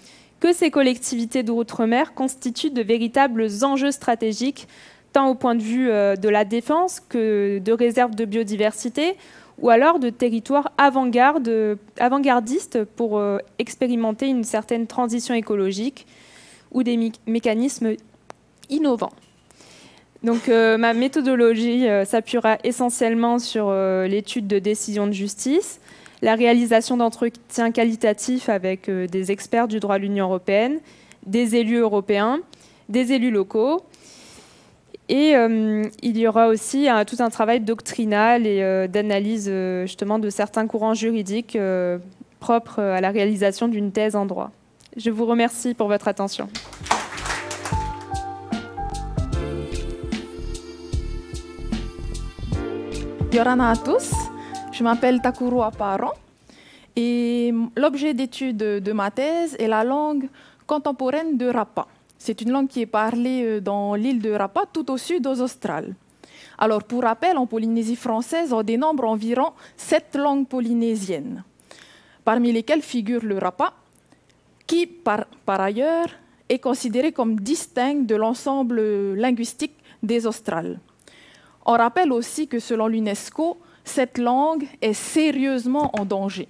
que ces collectivités d'outre-mer constituent de véritables enjeux stratégiques, tant au point de vue de la défense que de réserves de biodiversité, ou alors de territoires avant-gardistes pour expérimenter une certaine transition écologique ou des mécanismes innovants. Donc ma méthodologie s'appuiera essentiellement sur l'étude de décisions de justice, la réalisation d'entretiens qualitatifs avec des experts du droit de l'Union européenne, des élus européens, des élus locaux. Et il y aura aussi tout un travail doctrinal et d'analyse justement de certains courants juridiques propres à la réalisation d'une thèse en droit. Je vous remercie pour votre attention. Yorana à tous, je m'appelle Takuru Aparon et l'objet d'étude de ma thèse est la langue contemporaine de Rapa. C'est une langue qui est parlée dans l'île de Rapa, tout au sud aux Australes. Alors, pour rappel, en Polynésie française, on dénombre environ 7 langues polynésiennes, parmi lesquelles figure le Rapa, qui, par ailleurs, est considéré comme distinct de l'ensemble linguistique des Australes. On rappelle aussi que selon l'UNESCO, cette langue est sérieusement en danger.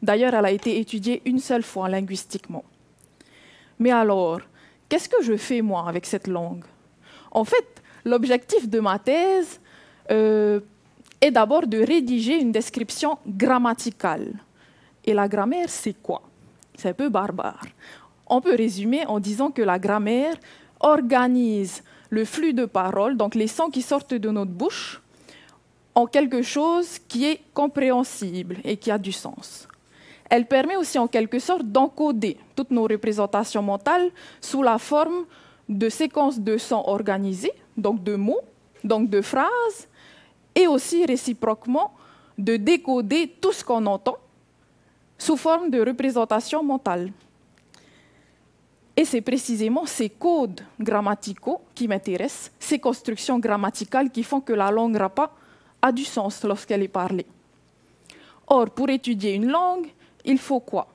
D'ailleurs, elle a été étudiée une seule fois linguistiquement. Mais alors, qu'est-ce que je fais moi avec cette langue? En fait, l'objectif de ma thèse est d'abord de rédiger une description grammaticale. Et la grammaire, c'est quoi? C'est un peu barbare. On peut résumer en disant que la grammaire organise le flux de paroles, donc les sons qui sortent de notre bouche, en quelque chose qui est compréhensible et qui a du sens. Elle permet aussi en quelque sorte d'encoder toutes nos représentations mentales sous la forme de séquences de sons organisées, donc de mots, donc de phrases, et aussi réciproquement de décoder tout ce qu'on entend sous forme de représentation mentale. Et c'est précisément ces codes grammaticaux qui m'intéressent, ces constructions grammaticales qui font que la langue rapa a du sens lorsqu'elle est parlée. Or, pour étudier une langue, il faut quoi?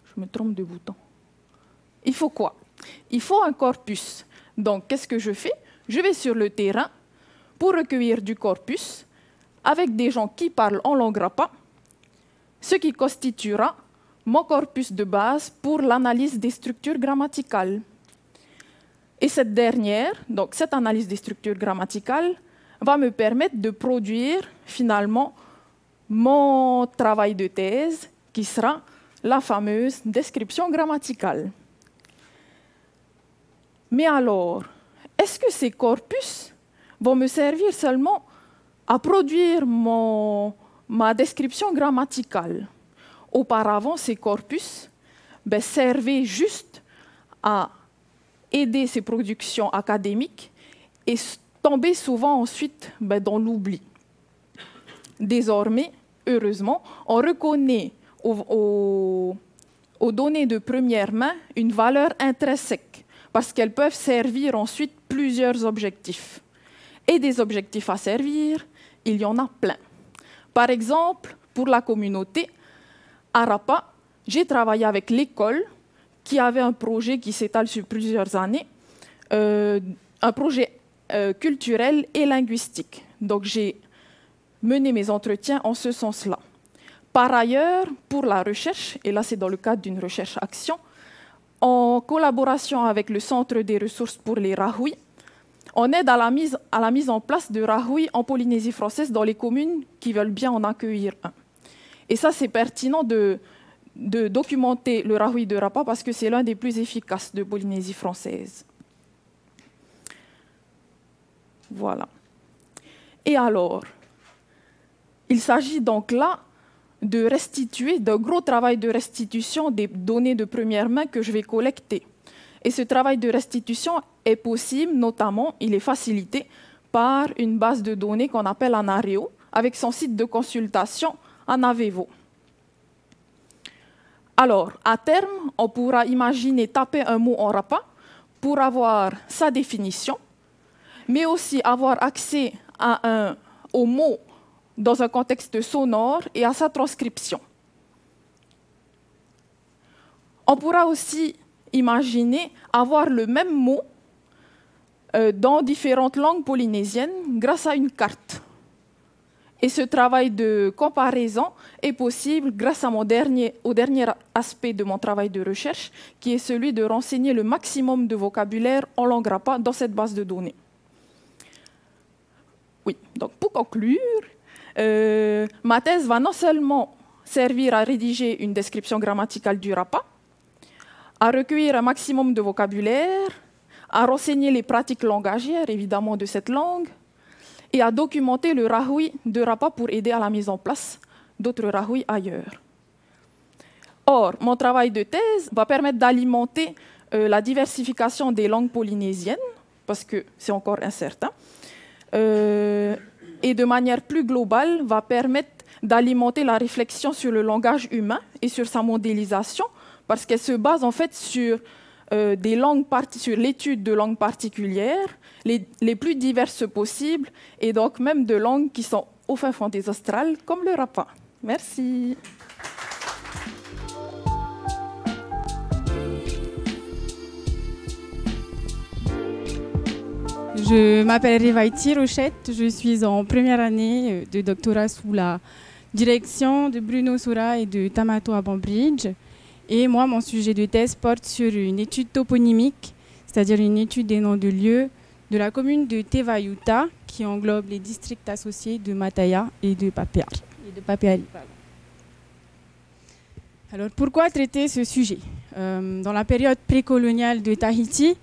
Je me trompe de bouton. Il faut quoi? Il faut un corpus. Donc, qu'est-ce que je fais? Je vais sur le terrain pour recueillir du corpus avec des gens qui parlent en langue rapa, ce qui constituera mon corpus de base pour l'analyse des structures grammaticales. Et cette dernière, donc cette analyse des structures grammaticales, va me permettre de produire finalement mon travail de thèse, qui sera la fameuse description grammaticale. Mais alors, est-ce que ces corpus vont me servir seulement à produire ma description grammaticale? Auparavant, ces corpus servaient juste à aider ces productions académiques et tombaient souvent ensuite dans l'oubli. Désormais, heureusement, on reconnaît aux données de première main une valeur intrinsèque parce qu'elles peuvent servir ensuite plusieurs objectifs. Et des objectifs à servir, il y en a plein. Par exemple, pour la communauté, à Rapa, j'ai travaillé avec l'école qui avait un projet qui s'étale sur plusieurs années, un projet culturel et linguistique. Donc j'ai mené mes entretiens en ce sens-là. Par ailleurs, pour la recherche, et là c'est dans le cadre d'une recherche-action, en collaboration avec le Centre des ressources pour les Rahui, on aide à la mise en place de Rahui en Polynésie française dans les communes qui veulent bien en accueillir un. Et ça, c'est pertinent de documenter le Rahui de Rapa parce que c'est l'un des plus efficaces de Polynésie française. Voilà. Et alors, il s'agit donc là de restituer, d'un gros travail de restitution des données de première main que je vais collecter. Et ce travail de restitution est possible, notamment, il est facilité par une base de données qu'on appelle Anareo, avec son site de consultation Anavevo. Alors, à terme, on pourra imaginer taper un mot en rapa pour avoir sa définition, mais aussi avoir accès au mot dans un contexte sonore et à sa transcription. On pourra aussi imaginer avoir le même mot dans différentes langues polynésiennes grâce à une carte. Et ce travail de comparaison est possible grâce à au dernier aspect de mon travail de recherche, qui est celui de renseigner le maximum de vocabulaire en langue rapa dans cette base de données. Oui, donc pour conclure, ma thèse va non seulement servir à rédiger une description grammaticale du rapa, à recueillir un maximum de vocabulaire, à renseigner les pratiques langagières, évidemment, de cette langue, et à documenter le Rahui de Rapa pour aider à la mise en place d'autres Rahui ailleurs. Or, mon travail de thèse va permettre d'alimenter la diversification des langues polynésiennes, parce que c'est encore incertain, et de manière plus globale, va permettre d'alimenter la réflexion sur le langage humain et sur sa modélisation, parce qu'elle se base en fait sur sur l'étude de langues particulières, les plus diverses possibles, et donc même de langues qui sont au fin fond des Australes, comme le rapa. Merci. Je m'appelle Revaïti Rochette, je suis en première année de doctorat sous la direction de Bruno Soura et de Tamato Abambridge. Et moi, mon sujet de thèse porte sur une étude toponymique, c'est-à-dire une étude des noms de lieux de la commune de Tevayuta, qui englobe les districts associés de Mataya et de Papeari. Alors, pourquoi traiter ce sujet? Dans la période précoloniale de Tahiti,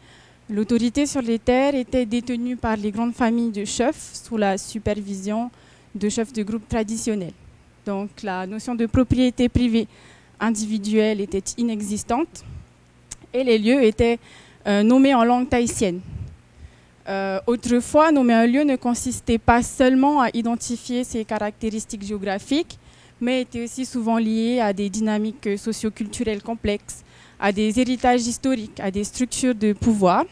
l'autorité sur les terres était détenue par les grandes familles de chefs sous la supervision de chefs de groupes traditionnels. Donc, la notion de propriété privée individuelle était inexistante et les lieux étaient nommés en langue tahitienne. Autrefois, nommer un lieu ne consistait pas seulement à identifier ses caractéristiques géographiques, mais était aussi souvent lié à des dynamiques socio-culturelles complexes, à des héritages historiques, à des structures de pouvoir.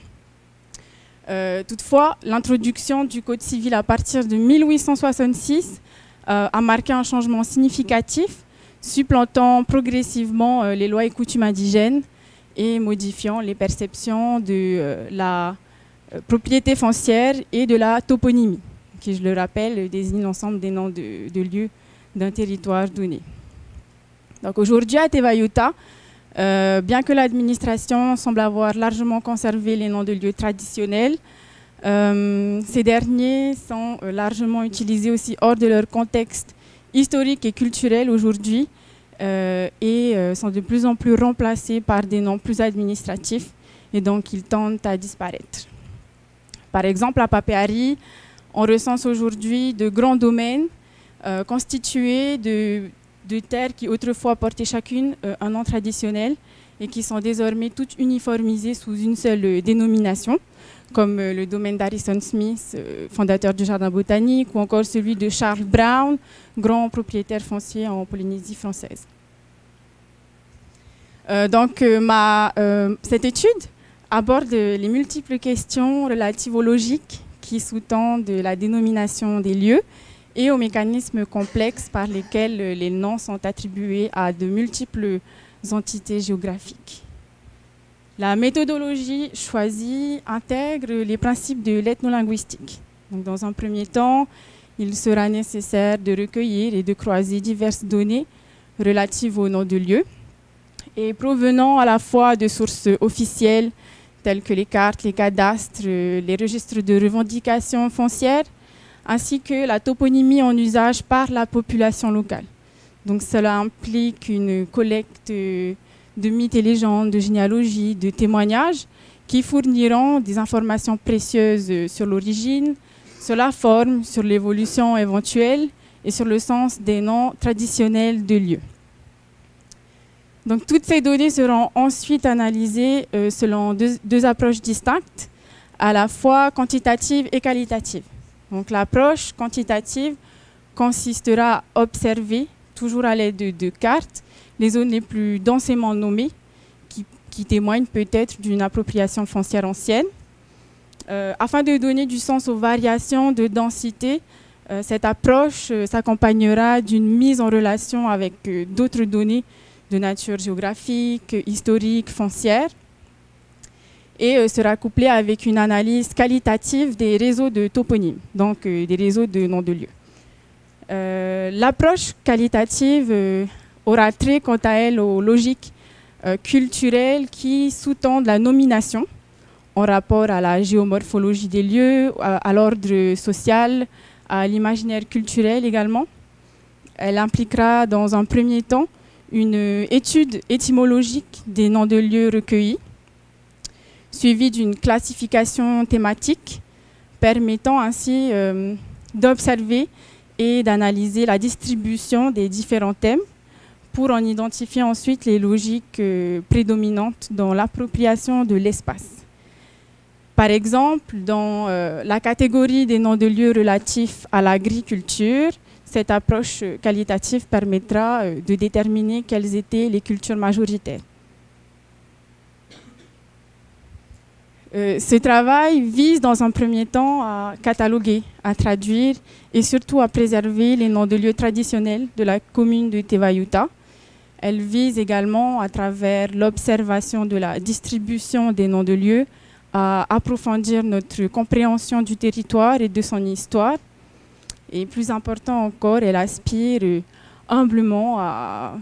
Toutefois, l'introduction du Code civil à partir de 1866 a marqué un changement significatif, supplantant progressivement les lois et coutumes indigènes et modifiant les perceptions de la propriété foncière et de la toponymie, qui, je le rappelle, désigne l'ensemble des noms de lieux d'un territoire donné. Donc aujourd'hui, à Tevayuta, bien que l'administration semble avoir largement conservé les noms de lieux traditionnels, ces derniers sont largement utilisés aussi hors de leur contexte historique et culturel aujourd'hui et sont de plus en plus remplacés par des noms plus administratifs et donc ils tendent à disparaître. Par exemple, à Papeari, on recense aujourd'hui de grands domaines constitués de terres qui autrefois portaient chacune un nom traditionnel et qui sont désormais toutes uniformisées sous une seule dénomination, comme le domaine d'Harrison Smith, fondateur du Jardin botanique, ou encore celui de Charles Brown, grand propriétaire foncier en Polynésie française. Cette étude aborde les multiples questions relatives aux logiques qui sous-tendent la dénomination des lieux et aux mécanismes complexes par lesquels les noms sont attribués à de multiples entités géographiques. La méthodologie choisie intègre les principes de l'ethnolinguistique. Donc, dans un premier temps, il sera nécessaire de recueillir et de croiser diverses données relatives aux noms de lieux et provenant à la fois de sources officielles telles que les cartes, les cadastres, les registres de revendications foncières, ainsi que la toponymie en usage par la population locale. Donc cela implique une collecte de mythes et légendes, de généalogies, de témoignages qui fourniront des informations précieuses sur l'origine, sur la forme, sur l'évolution éventuelle et sur le sens des noms traditionnels de lieux. Donc toutes ces données seront ensuite analysées selon deux approches distinctes, à la fois quantitatives et qualitatives. Donc l'approche quantitative consistera à observer, toujours à l'aide de cartes, les zones les plus densément nommées, qui témoignent peut-être d'une appropriation foncière ancienne. Afin de donner du sens aux variations de densité, cette approche s'accompagnera d'une mise en relation avec d'autres données de nature géographique, historique, foncière, et sera couplée avec une analyse qualitative des réseaux de toponymes, donc des réseaux de noms de lieux. L'approche qualitative aura trait quant à elle aux logiques culturelles qui sous-tendent la nomination en rapport à la géomorphologie des lieux, à l'ordre social, à l'imaginaire culturel également. Elle impliquera dans un premier temps une étude étymologique des noms de lieux recueillis, suivie d'une classification thématique permettant ainsi d'observer et d'analyser la distribution des différents thèmes pour en identifier ensuite les logiques prédominantes dans l'appropriation de l'espace. Par exemple, dans la catégorie des noms de lieux relatifs à l'agriculture, cette approche qualitative permettra de déterminer quelles étaient les cultures majoritaires. Ce travail vise dans un premier temps à cataloguer, à traduire et surtout à préserver les noms de lieux traditionnels de la commune de Tevayuta. Elle vise également, à travers l'observation de la distribution des noms de lieux, à approfondir notre compréhension du territoire et de son histoire. Et plus important encore, elle aspire humblement à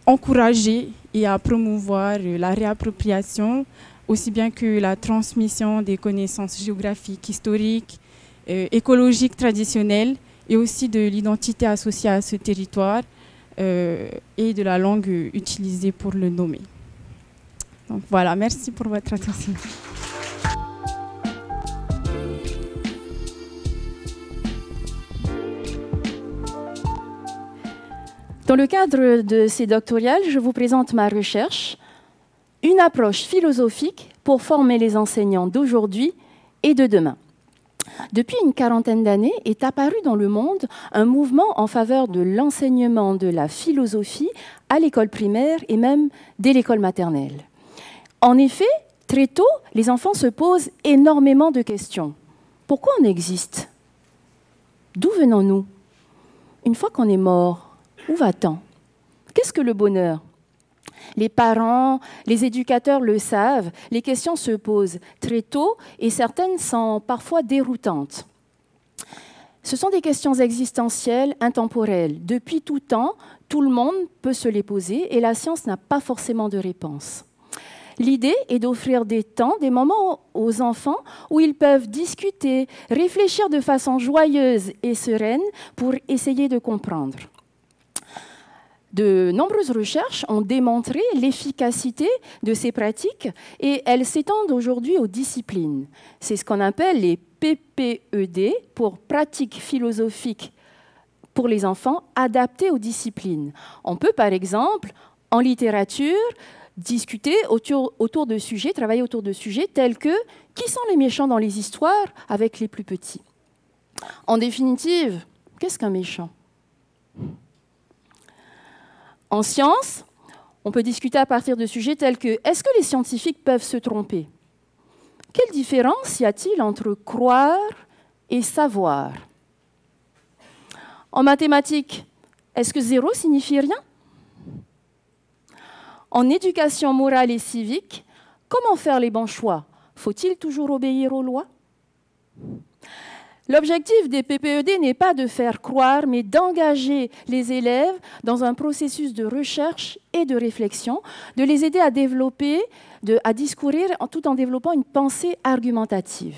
encourager et à promouvoir la réappropriation, aussi bien que la transmission des connaissances géographiques, historiques écologique traditionnelle et aussi de l'identité associée à ce territoire et de la langue utilisée pour le nommer. Donc voilà, merci pour votre attention. Dans le cadre de ces doctorales, je vous présente ma recherche, une approche philosophique pour former les enseignants d'aujourd'hui et de demain. Depuis une quarantaine d'années est apparu dans le monde un mouvement en faveur de l'enseignement de la philosophie à l'école primaire et même dès l'école maternelle. En effet, très tôt, les enfants se posent énormément de questions. Pourquoi on existe? D'où venons-nous? Une fois qu'on est mort, où va-t-on? Qu'est-ce que le bonheur? Les parents, les éducateurs le savent, les questions se posent très tôt et certaines sont parfois déroutantes. Ce sont des questions existentielles, intemporelles. Depuis tout temps, tout le monde peut se les poser et la science n'a pas forcément de réponse. L'idée est d'offrir des temps, des moments aux enfants où ils peuvent discuter, réfléchir de façon joyeuse et sereine pour essayer de comprendre. De nombreuses recherches ont démontré l'efficacité de ces pratiques et elles s'étendent aujourd'hui aux disciplines. C'est ce qu'on appelle les PPED, pour pratiques philosophiques pour les enfants adaptées aux disciplines. On peut par exemple, en littérature, discuter autour de sujets, travailler autour de sujets tels que « Qui sont les méchants dans les histoires ?» avec les plus petits. En définitive, qu'est-ce qu'un méchant ? En sciences, on peut discuter à partir de sujets tels que « Est-ce que les scientifiques peuvent se tromper ? Quelle différence y a-t-il entre croire et savoir ? En mathématiques, est-ce que 0 signifie rien ? En éducation morale et civique, comment faire les bons choix ? Faut-il toujours obéir aux lois ? L'objectif des PPED n'est pas de faire croire, mais d'engager les élèves dans un processus de recherche et de réflexion, de les aider à développer, à discourir, tout en développant une pensée argumentative.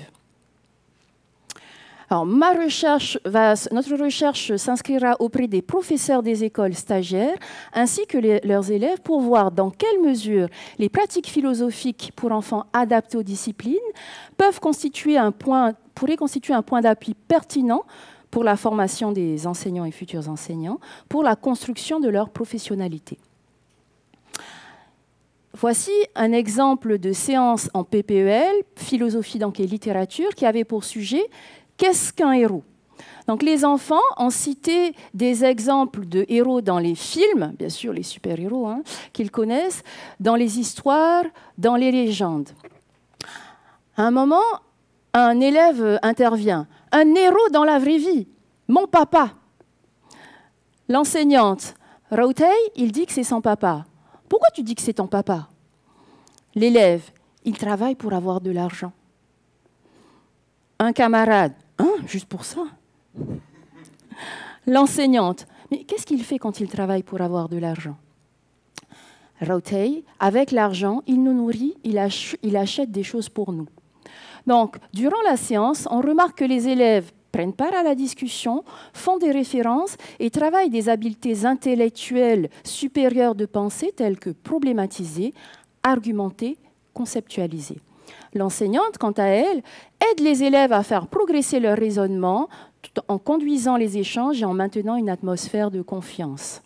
Alors, notre recherche s'inscrira auprès des professeurs des écoles stagiaires ainsi que leurs élèves pour voir dans quelle mesure les pratiques philosophiques pour enfants adaptées aux disciplines pourraient constituer un point d'appui pertinent pour la formation des enseignants et futurs enseignants, pour la construction de leur professionnalité. Voici un exemple de séance en PPEL, philosophie donc et littérature, qui avait pour sujet « Qu'est-ce qu'un héros ?» Donc les enfants ont cité des exemples de héros dans les films, bien sûr les super-héros qu'ils connaissent, dans les histoires, dans les légendes. À un moment, un élève intervient. « Un héros dans la vraie vie, mon papa !» L'enseignante, « Rautei, il dit que c'est son papa. Pourquoi tu dis que c'est ton papa ?» L'élève, « Il travaille pour avoir de l'argent. » Un camarade, « Hein, juste pour ça ?» L'enseignante, « Mais qu'est-ce qu'il fait quand il travaille pour avoir de l'argent ?» Rautei, avec l'argent, il nous nourrit, il achète des choses pour nous. Donc, durant la séance, on remarque que les élèves prennent part à la discussion, font des références et travaillent des habiletés intellectuelles supérieures de pensée telles que problématiser, argumenter, conceptualiser. L'enseignante, quant à elle, aide les élèves à faire progresser leur raisonnement tout en conduisant les échanges et en maintenant une atmosphère de confiance.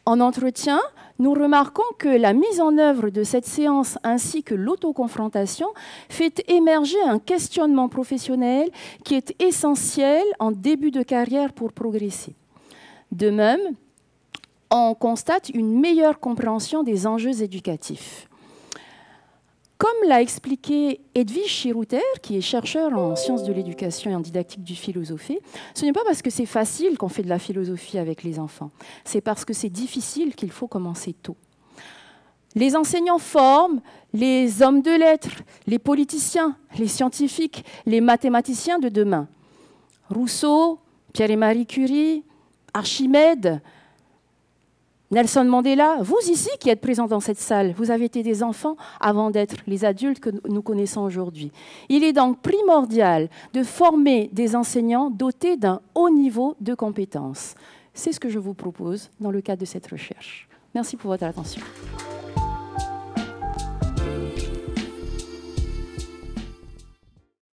En entretien, nous remarquons que la mise en œuvre de cette séance ainsi que l'autoconfrontation fait émerger un questionnement professionnel qui est essentiel en début de carrière pour progresser. De même, on constate une meilleure compréhension des enjeux éducatifs. Comme l'a expliqué Edwige Chirouter, qui est chercheur en sciences de l'éducation et en didactique du philosophie, ce n'est pas parce que c'est facile qu'on fait de la philosophie avec les enfants, c'est parce que c'est difficile qu'il faut commencer tôt. Les enseignants forment les hommes de lettres, les politiciens, les scientifiques, les mathématiciens de demain. Rousseau, Pierre et Marie Curie, Archimède, Nelson Mandela, vous ici qui êtes présents dans cette salle, vous avez été des enfants avant d'être les adultes que nous connaissons aujourd'hui. Il est donc primordial de former des enseignants dotés d'un haut niveau de compétences. C'est ce que je vous propose dans le cadre de cette recherche. Merci pour votre attention.